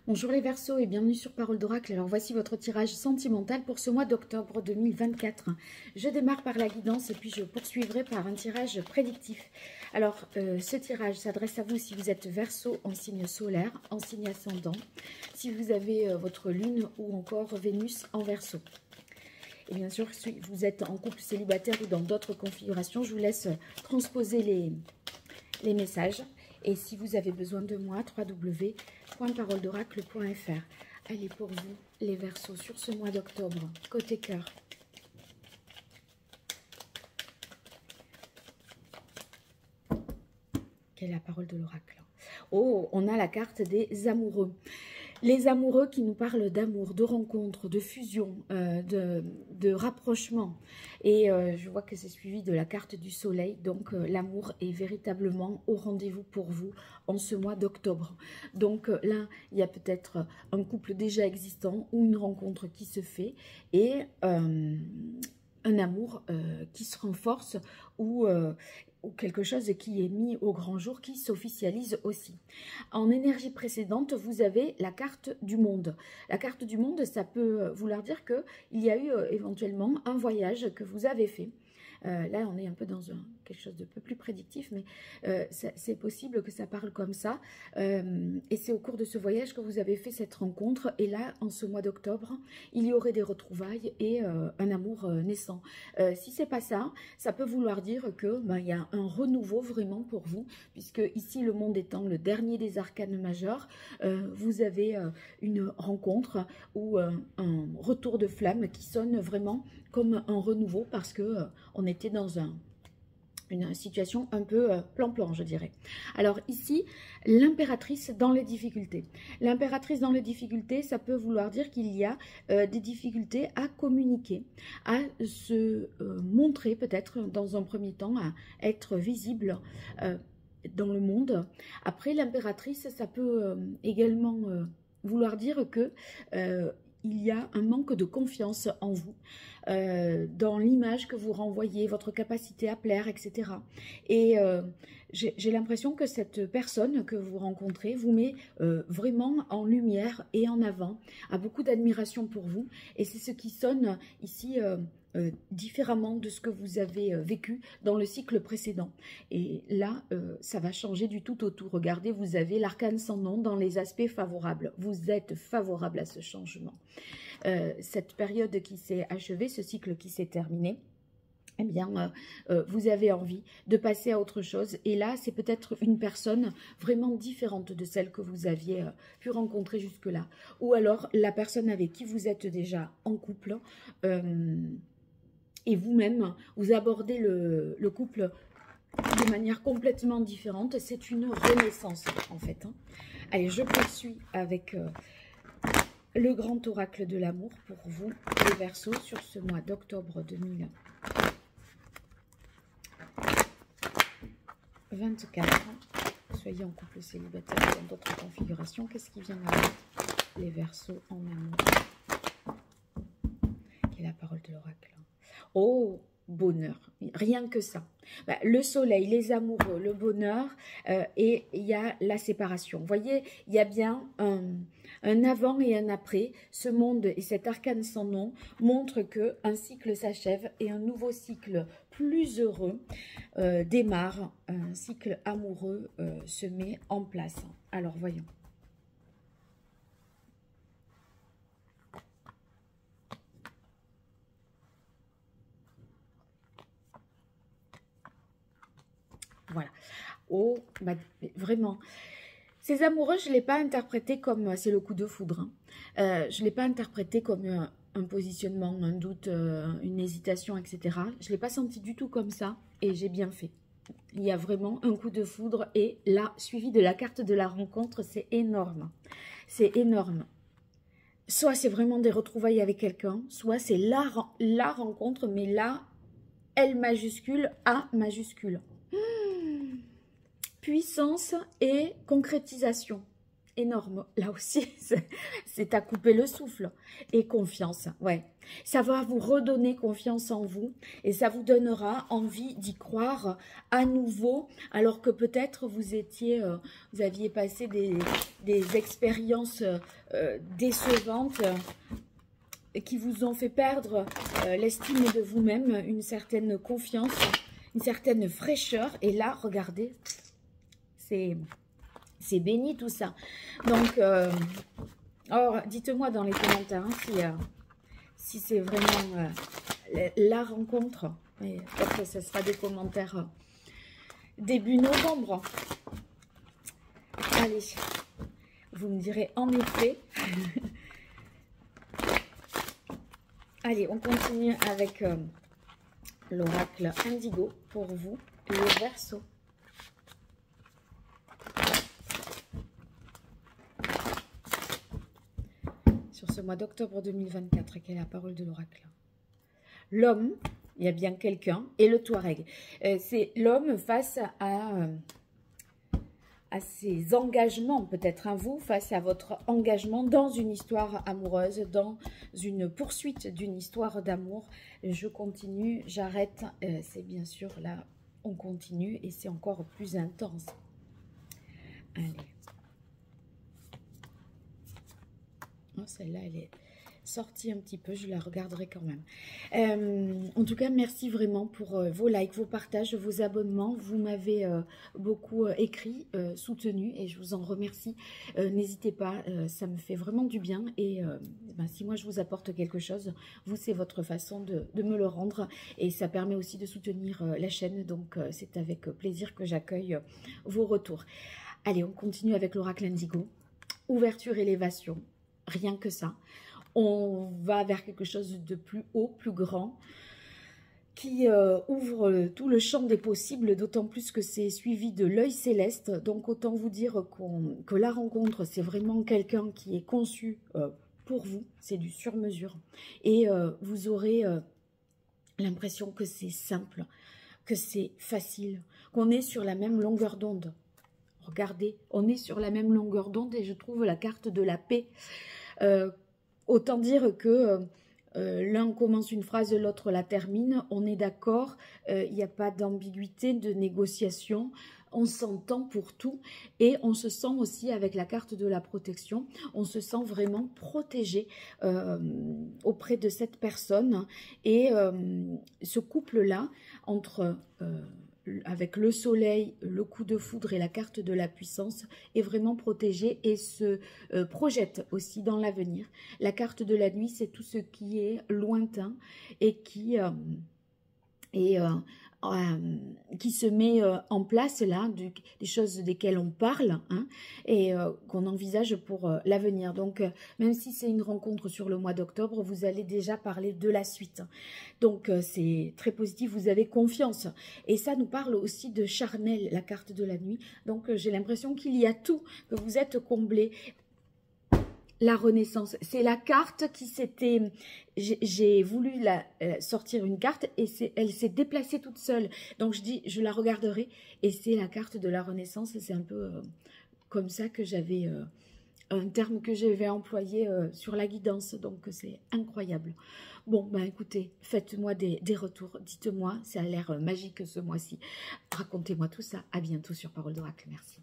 Bonjour les Verseaux et bienvenue sur Parole d'Oracle. Alors voici votre tirage sentimental pour ce mois d'octobre 2024. Je démarre par la guidance et puis je poursuivrai par un tirage prédictif. Alors ce tirage s'adresse à vous si vous êtes Verseau en signe solaire, en signe ascendant, si vous avez votre lune ou encore Vénus en Verseau. Et bien sûr, si vous êtes en couple célibataire ou dans d'autres configurations, je vous laisse transposer les messages. Et si vous avez besoin de moi, www.paroledoracle.fr. Allez, pour vous, les Verseaux, sur ce mois d'octobre, côté cœur. Quelle est la parole de l'oracle? Oh, on a la carte des amoureux. Les amoureux qui nous parlent d'amour, de rencontre, de fusion, de rapprochement. Et je vois que c'est suivi de la carte du soleil. Donc l'amour est véritablement au rendez-vous pour vous en ce mois d'octobre. Donc là, il y a peut-être un couple déjà existant ou une rencontre qui se fait. Et un amour qui se renforce ou quelque chose qui est mis au grand jour, qui s'officialise aussi. En énergie précédente, vous avez la carte du monde. La carte du monde, ça peut vouloir dire qu'il y a eu éventuellement un voyage que vous avez fait. Là, on est un peu dans quelque chose de peu plus prédictif, mais c'est possible que ça parle comme ça. Et c'est au cours de ce voyage que vous avez fait cette rencontre. Et là, en ce mois d'octobre, il y aurait des retrouvailles et un amour naissant. Si c'est pas ça, ça peut vouloir dire que il y a un renouveau vraiment pour vous, puisque ici, le monde étant le dernier des arcanes majeurs, vous avez une rencontre ou un retour de flamme qui sonne vraiment comme un renouveau parce que on était dans une situation un peu plan-plan, je dirais. Alors ici, l'impératrice dans les difficultés. L'impératrice dans les difficultés, ça peut vouloir dire qu'il y a des difficultés à communiquer, à se montrer peut-être dans un premier temps, à être visible dans le monde. Après, l'impératrice, ça peut également vouloir dire que il y a un manque de confiance en vous, dans l'image que vous renvoyez, votre capacité à plaire, etc. Et j'ai l'impression que cette personne que vous rencontrez vous met vraiment en lumière et en avant, a beaucoup d'admiration pour vous. Et c'est ce qui sonne ici différemment de ce que vous avez vécu dans le cycle précédent. Et là, ça va changer du tout au tout. Regardez, vous avez l'arcane sans nom dans les aspects favorables. Vous êtes favorable à ce changement. Cette période qui s'est achevée, ce cycle qui s'est terminé, eh bien, vous avez envie de passer à autre chose. Et là, c'est peut-être une personne vraiment différente de celle que vous aviez pu rencontrer jusque-là. Ou alors, la personne avec qui vous êtes déjà en couple, et vous-même, vous abordez le couple de manière complètement différente. C'est une renaissance, en fait. Hein. Allez, je poursuis avec le grand oracle de l'amour pour vous, les Verseaux, sur ce mois d'octobre 2024. Soyez en couple célibataire ou dans d'autres configurations. Qu'est-ce qui vient avec les Verseaux en amour? Quelle est la parole de l'oracle? Oh, bonheur, rien que ça. Le soleil, les amoureux, le bonheur, et il y a la séparation. Vous voyez, il y a bien un avant et un après. Ce monde et cet arcane sans nom montrent qu'un cycle s'achève et un nouveau cycle plus heureux démarre. Un cycle amoureux se met en place. Alors, voyons. Voilà. Oh, vraiment. Ces amoureux, je ne l'ai pas interprété comme c'est le coup de foudre. Hein. Je ne l'ai pas interprété comme un positionnement, un doute, une hésitation, etc. Je ne l'ai pas senti du tout comme ça et j'ai bien fait. Il y a vraiment un coup de foudre et là, suivi de la carte de la rencontre, c'est énorme. C'est énorme. Soit c'est vraiment des retrouvailles avec quelqu'un, soit c'est la rencontre, mais là, L majuscule, A majuscule. Puissance et concrétisation. énorme. Là aussi, c'est à couper le souffle. Et confiance, ouais. Ça va vous redonner confiance en vous et ça vous donnera envie d'y croire à nouveau, alors que peut-être vous aviez passé des expériences décevantes qui vous ont fait perdre l'estime de vous-même, une certaine confiance, une certaine fraîcheur. Et là, regardez, c'est béni tout ça. Donc, alors, dites-moi dans les commentaires hein, si c'est vraiment la rencontre. Et peut-être que ce sera des commentaires début novembre. Allez, vous me direz en effet. Allez, on continue avec l'oracle Indigo pour vous, le Verseau. Sur ce mois d'octobre 2024, quelle est la parole de l'oracle? L'homme, il y a bien quelqu'un, et le Touareg. C'est l'homme face à ses engagements, peut-être à vous, face à votre engagement dans une histoire amoureuse, dans une poursuite d'une histoire d'amour. Je continue, j'arrête, c'est bien sûr là, on continue et c'est encore plus intense. Allez. Oh, celle-là, elle est sortie un petit peu, je la regarderai quand même. En tout cas, merci vraiment pour vos likes, vos partages, vos abonnements. Vous m'avez beaucoup écrit, soutenu et je vous en remercie. N'hésitez pas, ça me fait vraiment du bien. Et ben, si moi je vous apporte quelque chose, vous, c'est votre façon de me le rendre. Et ça permet aussi de soutenir la chaîne. Donc, c'est avec plaisir que j'accueille vos retours. Allez, on continue avec l'oracle Indigo. Ouverture, élévation. Rien que ça. On va vers quelque chose de plus haut, plus grand, qui ouvre tout le champ des possibles, d'autant plus que c'est suivi de l'œil céleste. Donc, autant vous dire que la rencontre, c'est vraiment quelqu'un qui est conçu pour vous. C'est du sur-mesure. Et vous aurez l'impression que c'est simple, que c'est facile, qu'on est sur la même longueur d'onde. Regardez, on est sur la même longueur d'onde et je trouve la carte de la paix. Autant dire que l'un commence une phrase, l'autre la termine. On est d'accord, il n'y a pas d'ambiguïté, de négociation. On s'entend pour tout et on se sent aussi avec la carte de la protection. On se sent vraiment protégé auprès de cette personne. Et ce couple-là, entre... avec le soleil, le coup de foudre et la carte de la puissance, est vraiment protégé et se projette aussi dans l'avenir. La carte de la nuit, c'est tout ce qui est lointain et qui se met en place là, des choses desquelles on parle hein, et qu'on envisage pour l'avenir. Donc, même si c'est une rencontre sur le mois d'octobre, vous allez déjà parler de la suite. Donc, c'est très positif, vous avez confiance. Et ça nous parle aussi de charnel, la carte de la nuit. Donc, j'ai l'impression qu'il y a tout, que vous êtes comblé. La renaissance, c'est la carte qui s'était... J'ai voulu sortir une carte et elle s'est déplacée toute seule. Donc je dis, je la regarderai et c'est la carte de la renaissance. C'est un peu comme ça que j'avais... un terme que j'avais employé sur la guidance. Donc c'est incroyable. Bon, ben écoutez, faites-moi des retours. Dites-moi, ça a l'air magique ce mois-ci. Racontez-moi tout ça. À bientôt sur Parole d'Oracle. Merci.